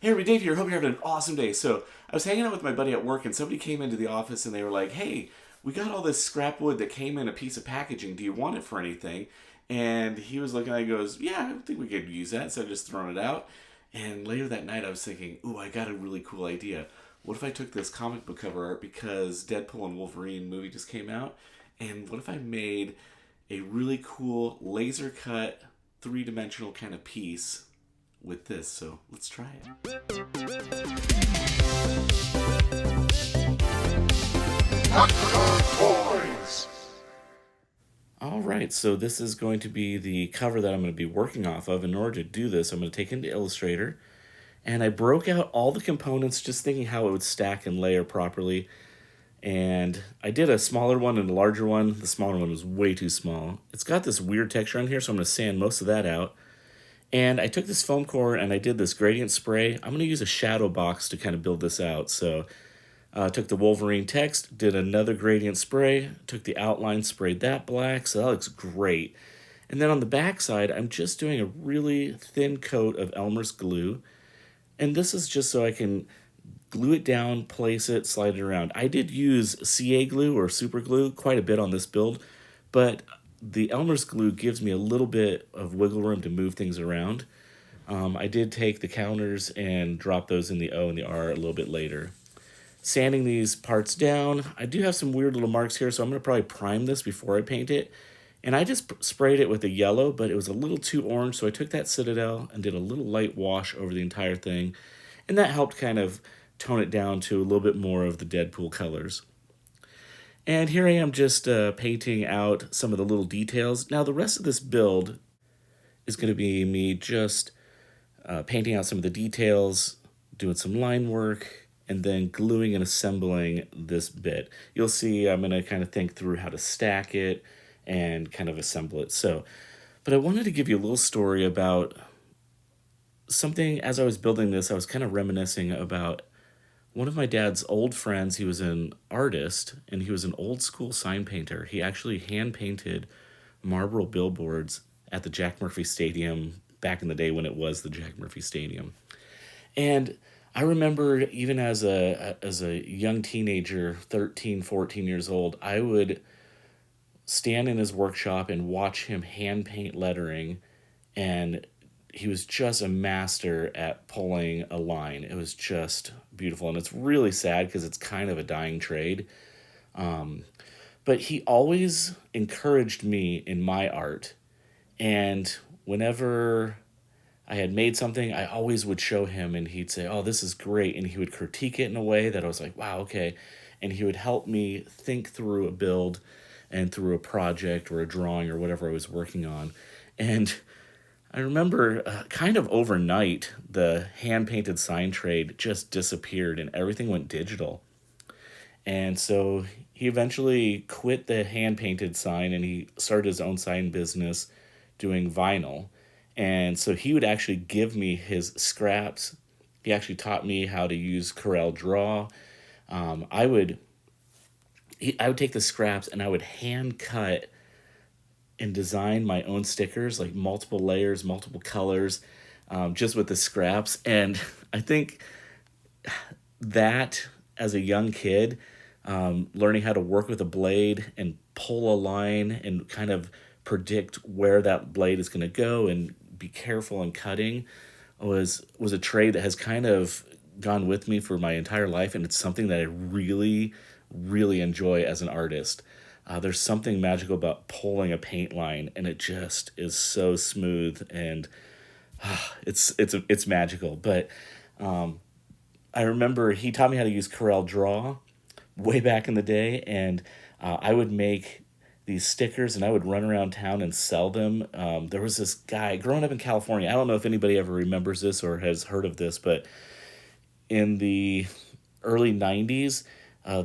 Hey, everybody, Dave here. Hope you're having an awesome day. So, I was hanging out with my buddy at work, and somebody came into the office and they were like, "Hey, we got all this scrap wood that came in a piece of packaging. Do you want it for anything?" And he was looking at it and goes, "Yeah, I think we could use that." So, I just thrown it out. And later that night, I was thinking, "Ooh, I got a really cool idea. What if I took this comic book cover art because Deadpool and Wolverine movie just came out? And what if I made a really cool laser cut, three-dimensional kind of piece with this?" So, let's try it. Toys. All right, so this is going to be the cover that I'm going to be working off of. In order to do this, I'm going to take it into Illustrator, and I broke out all the components just thinking how it would stack and layer properly. And I did a smaller one and a larger one. The smaller one was way too small. It's got this weird texture on here, so I'm going to sand most of that out. And I took this foam core and I did this gradient spray. I'm going to use a shadow box to kind of build this out. So took the Wolverine text, did another gradient spray, took the outline, sprayed that black, so that looks great. And then on the back side, I'm just doing a really thin coat of Elmer's glue. And this is just so I can glue it down, place it, slide it around. I did use CA glue or super glue quite a bit on this build, but the Elmer's glue gives me a little bit of wiggle room to move things around. I did take the counters and drop those in the O and the R a little bit later. Sanding these parts down, I do have some weird little marks here, so I'm going to probably prime this before I paint it. And I just sprayed it with a yellow, but it was a little too orange, so I took that Citadel and did a little light wash over the entire thing. And that helped kind of tone it down to a little bit more of the Deadpool colors. And here I am just painting out some of the little details. Now the rest of this build is going to be me just painting out some of the details, doing some line work, and then gluing and assembling this bit. You'll see I'm going to kind of think through how to stack it and kind of assemble it. So, but I wanted to give you a little story about something. As I was building this, I was kind of reminiscing about one of my dad's old friends. He was an artist and he was an old school sign painter. He actually hand painted Marlboro billboards at the Jack Murphy Stadium back in the day when it was the Jack Murphy Stadium. And I remember even as a young teenager, 13, 14 years old, I would stand in his workshop and watch him hand paint lettering, and he was just a master at pulling a line. It was just beautiful, and it's really sad because it's kind of a dying trade. But he always encouraged me in my art, and whenever I had made something, I always would show him, and he'd say, "Oh, this is great," and he would critique it in a way that I was like, "Wow, okay," and he would help me think through a build and through a project or a drawing or whatever I was working on. And I remember kind of overnight, the hand painted sign trade just disappeared and everything went digital. And so he eventually quit the hand painted sign and he started his own sign business doing vinyl. And so he would actually give me his scraps. He actually taught me how to use Corel Draw. Um, I would I would take the scraps and I would hand cut and design my own stickers, like multiple layers, multiple colors, just with the scraps. And I think that as a young kid, learning how to work with a blade and pull a line and kind of predict where that blade is going to go and be careful in cutting was a trade that has kind of gone with me for my entire life, and it's something that I really really enjoy as an artist. There's something magical about pulling a paint line, and it just is so smooth, and it's magical. But I remember he taught me how to use Corel Draw way back in the day, and I would make these stickers and I would run around town and sell them. There was this guy growing up in California. I don't know if anybody ever remembers this or has heard of this, but in the early 90s,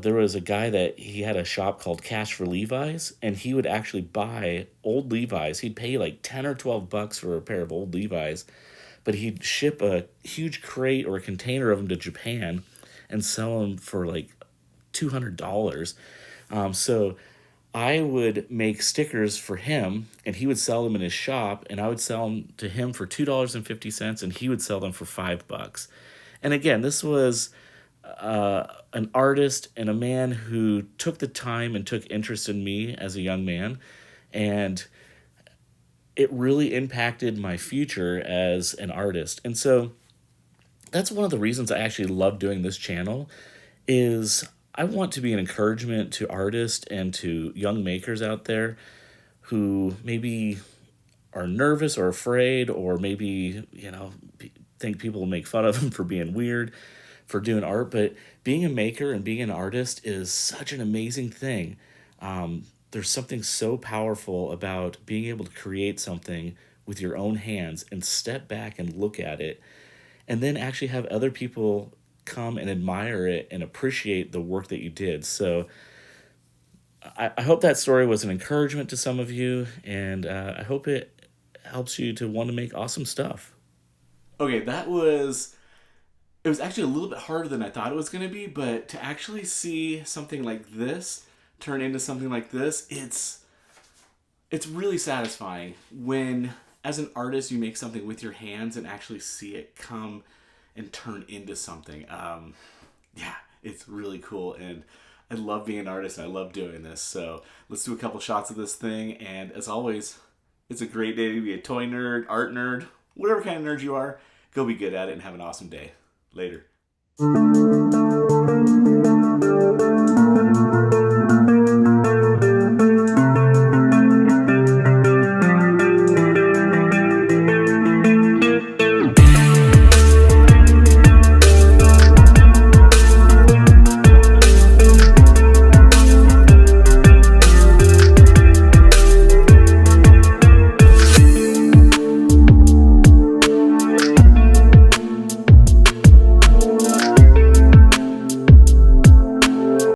there was a guy that he had a shop called Cash for Levi's, and he would actually buy old Levi's. He'd pay like 10 or 12 bucks for a pair of old Levi's, but he'd ship a huge crate or a container of them to Japan and sell them for like $200. So I would make stickers for him, and he would sell them in his shop, and I would sell them to him for $2.50, and he would sell them for $5. And again, this was an artist and a man who took the time and took interest in me as a young man. And it really impacted my future as an artist. And so that's one of the reasons I actually love doing this channel is I want to be an encouragement to artists and to young makers out there who maybe are nervous or afraid, or maybe, think people will make fun of them for being weird, for doing art. But being a maker and being an artist is such an amazing thing. There's something so powerful about being able to create something with your own hands and step back and look at it, and then actually have other people come and admire it and appreciate the work that you did. So I hope that story was an encouragement to some of you, and I hope it helps you to want to make awesome stuff. Okay, it was actually a little bit harder than I thought it was going to be, but to actually see something like this turn into something like this, it's really satisfying when, as an artist, you make something with your hands and actually see it come and turn into something. Yeah, it's really cool, and I love being an artist, and I love doing this. So let's do a couple shots of this thing, and as always, it's a great day to be a toy nerd, art nerd, whatever kind of nerd you are. Go be good at it and have an awesome day. Later.